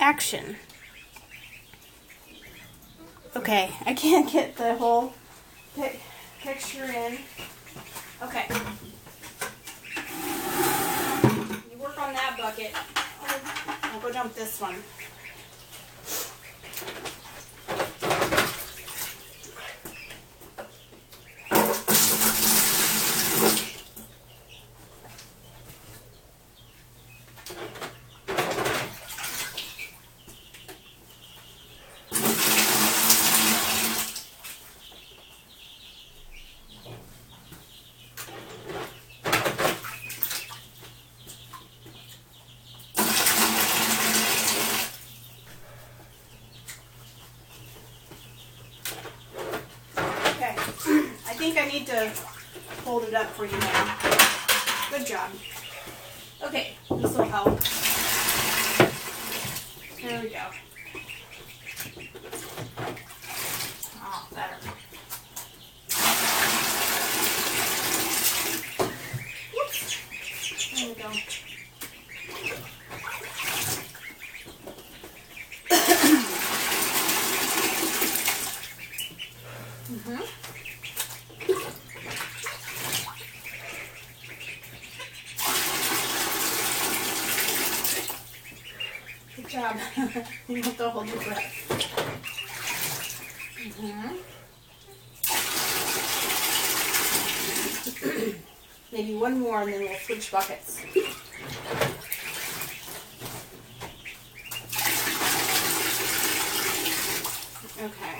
action. Okay, I can't get the whole picture in. Okay. You work on that bucket. I'll go dump this one. I think I need to hold it up for you now. Good job. Okay, this will help. There we go. Oh, better. Whoops. There we go. Good job. You have to hold your breath. Maybe one more and then we'll switch buckets. Okay.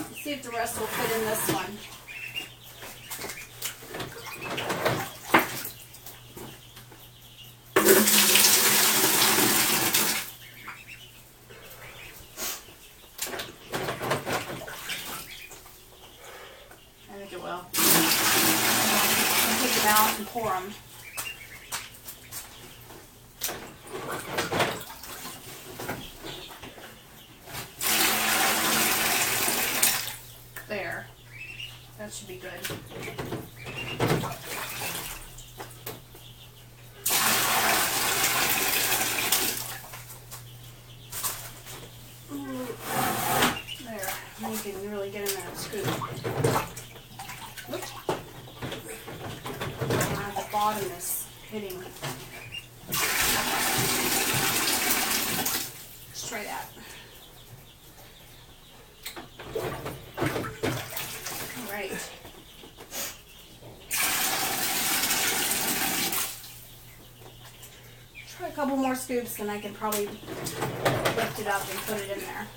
Let's see if the rest will fit in this one. I think it will. I'll take them out and pour them. There. That should be good. There. You can really get in there and scoop. Oops. The bottom is hitting. Let's try that. All right. Try a couple more scoops and I can probably lift it up and put it in there.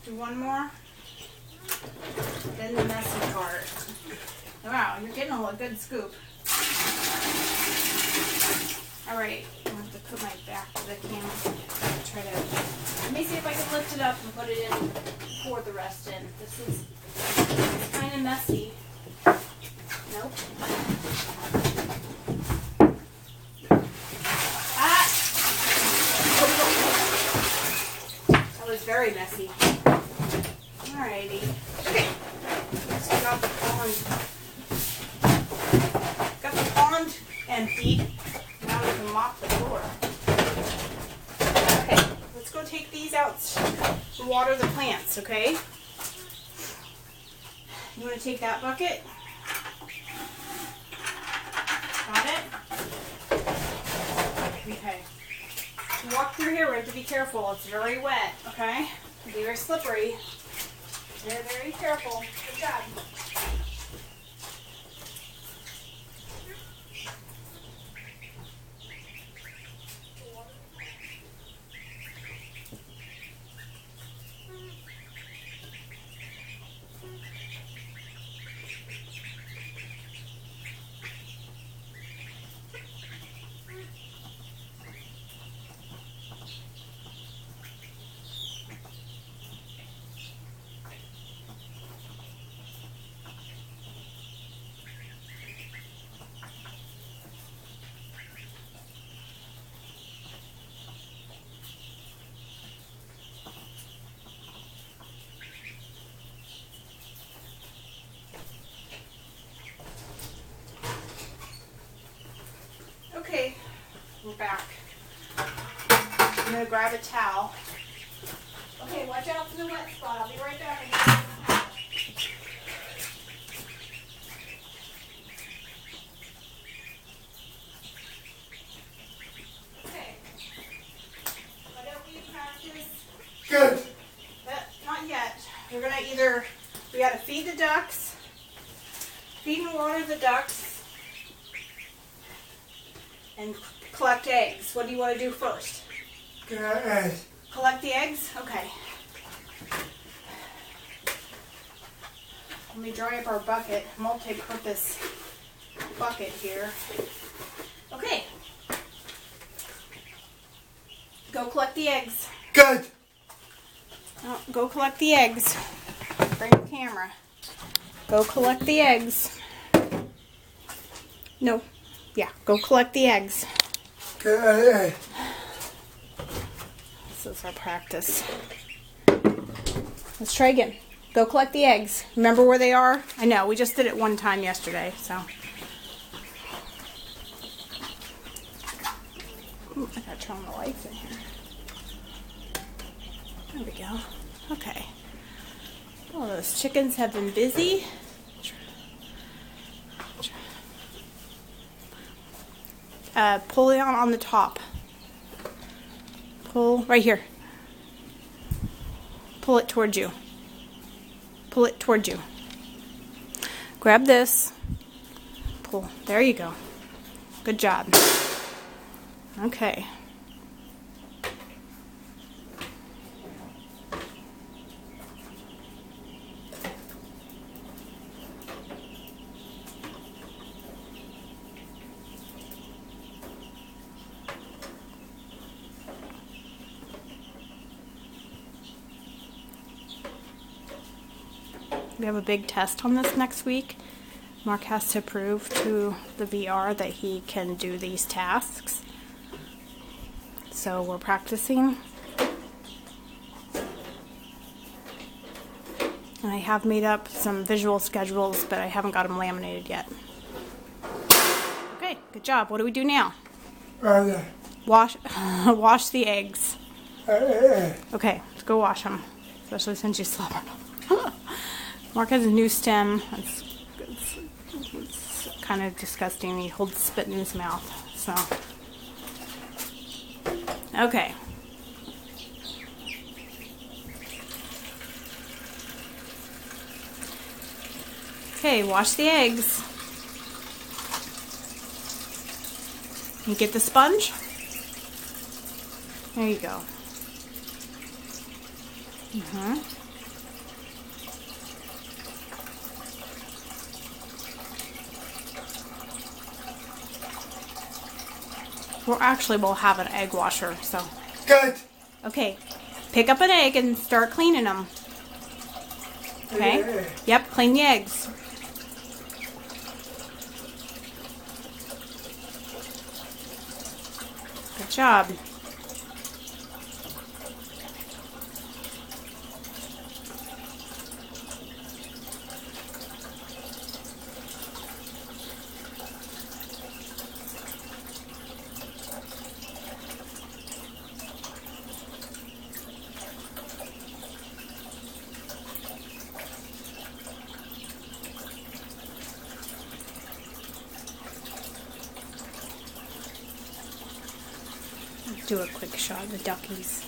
Do one more. Then the messy part. Wow, you're getting a good scoop. Alright, I'm going to have to put my back to the camera. Try to. Let me see if I can lift it up and put it in, pour the rest in. This is kind of messy. Nope. Ah! That was very messy. Alrighty. Okay. So we got the pond. Got the pond emptied. Now we can mop the floor. Okay. Let's go take these out to water the plants, okay? You want to take that bucket? Got it? Okay. You walk through here, we have to be careful. It's very wet, okay? It'll be very slippery. Very, very careful. Good job. gonna grab a towel. Okay, watch out for the wet spot. I'll be right back. I need to get a towel. Okay. Why don't we practice? Good. Not yet. We're gonna we gotta feed the ducks, feed and water the ducks, and collect eggs. What do you want to do first? Good. Collect the eggs? Okay. Let me dry up our bucket, multi-purpose bucket here. Okay. Go collect the eggs. Good. Oh, go collect the eggs. Bring the camera. Go collect the eggs. No. Yeah, go collect the eggs. Good. This is our practice. Let's try again. Go collect the eggs. Remember where they are? I know, we just did it one time yesterday, so. Ooh, I gotta turn on the lights in here. There we go. Okay. Oh, those chickens have been busy. Pull it on the top. Pull right here. Pull it towards you. Pull it towards you. Grab this. Pull. There you go. Good job. Okay. We have a big test on this next week. Mark has to prove to the VR that he can do these tasks. So we're practicing. And I have made up some visual schedules, but I haven't got them laminated yet. Okay, good job. What do we do now? Wash the eggs. Okay, let's go wash them. Especially since you slobbered them. Mark has a new stem. It's kind of disgusting. He holds spit in his mouth. So, okay. Okay, wash the eggs. You get the sponge? There you go. We'll have an egg washer, so. Good. Okay, pick up an egg and start cleaning them. Okay? Yep, clean the eggs. Good job. Do a quick shot of the duckies.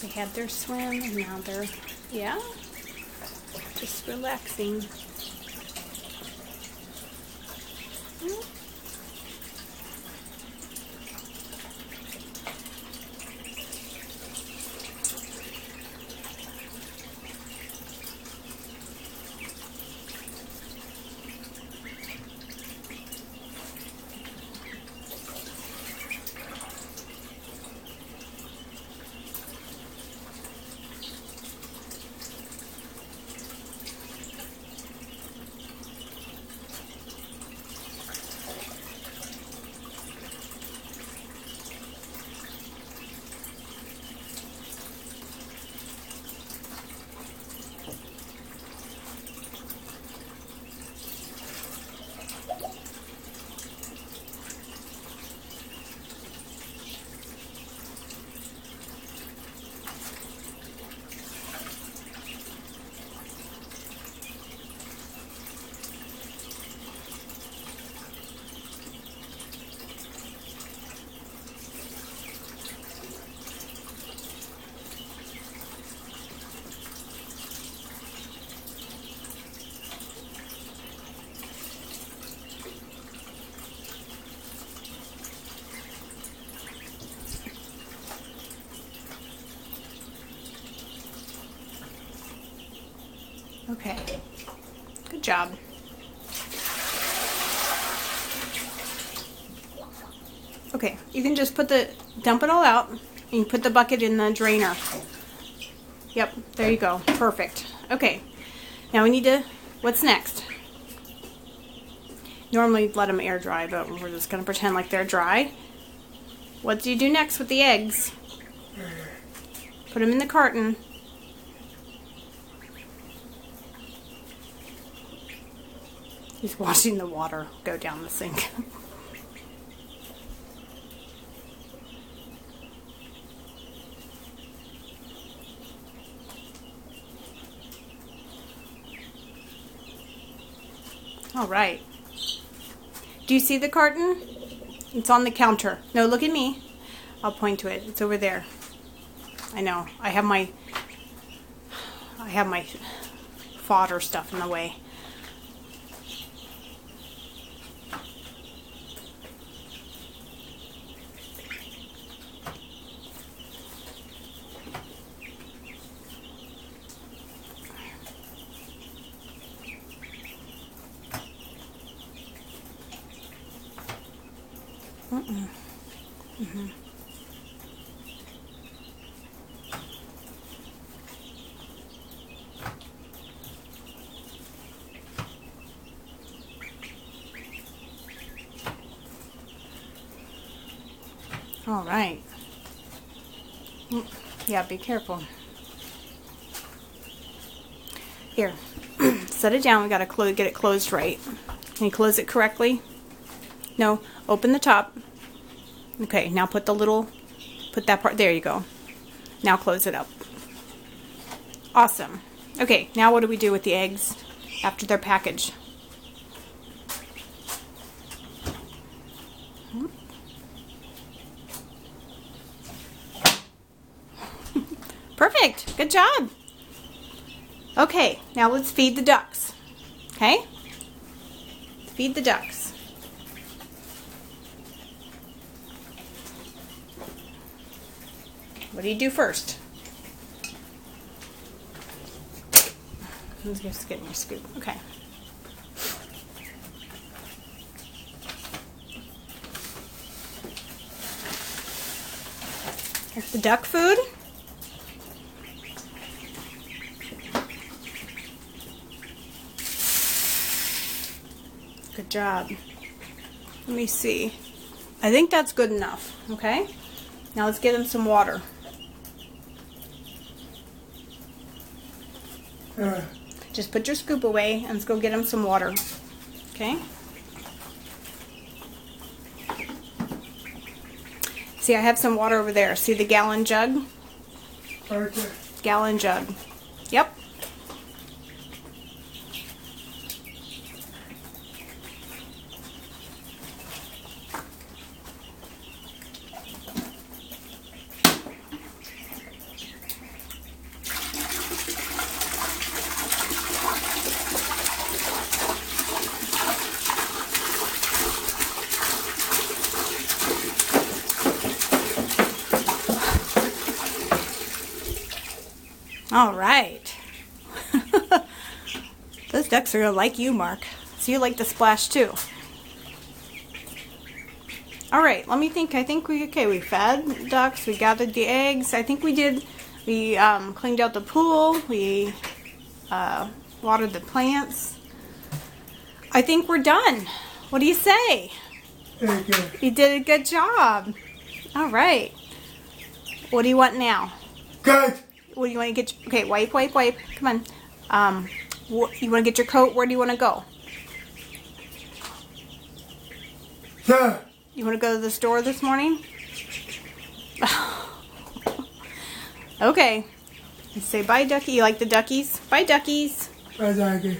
They had their swim and now they're, yeah, just relaxing. job. Okay, you can just dump it all out, and you put the bucket in the drainer. Yep, there you go. Perfect. Okay, now we need to, what's next? Normally let them air dry, but we're just going to pretend like they're dry. What do you do next with the eggs? Put them in the carton. He's watching the water go down the sink. All right. Do you see the carton? It's on the counter. No, look at me. I'll point to it. It's over there. I know. I have my fodder stuff in the way. All right. Yeah, be careful. Here, set it down. We gotta get it closed right. Can you close it correctly? No, open the top. Okay, now put that part, there you go. Now close it up. Awesome. Okay, now what do we do with the eggs after they're packaged? Perfect. Good job. Okay, now let's feed the ducks. Okay? Feed the ducks. What do you do first? Let's just get your scoop. Okay. Here's the duck food. Good job. Let me see. I think that's good enough. Okay? Now let's get them some water. Just put your scoop away and let's go get them some water. Okay? See, I have some water over there. See the gallon jug? Okay. Gallon jug. Yep. All right. Those ducks are gonna like you, Mark. So you like the splash too. All right, let me think. I think we fed ducks, we gathered the eggs. I think we cleaned out the pool, we watered the plants. I think we're done. What do you say? Thank you. You did a good job. All right. What do you want now? Good. What do you want to get? Okay, wipe. Come on. You want to get your coat? Where do you want to go? Yeah. You want to go to the store this morning? Okay. Say bye, ducky. You like the duckies? Bye, duckies. Bye, Jackie.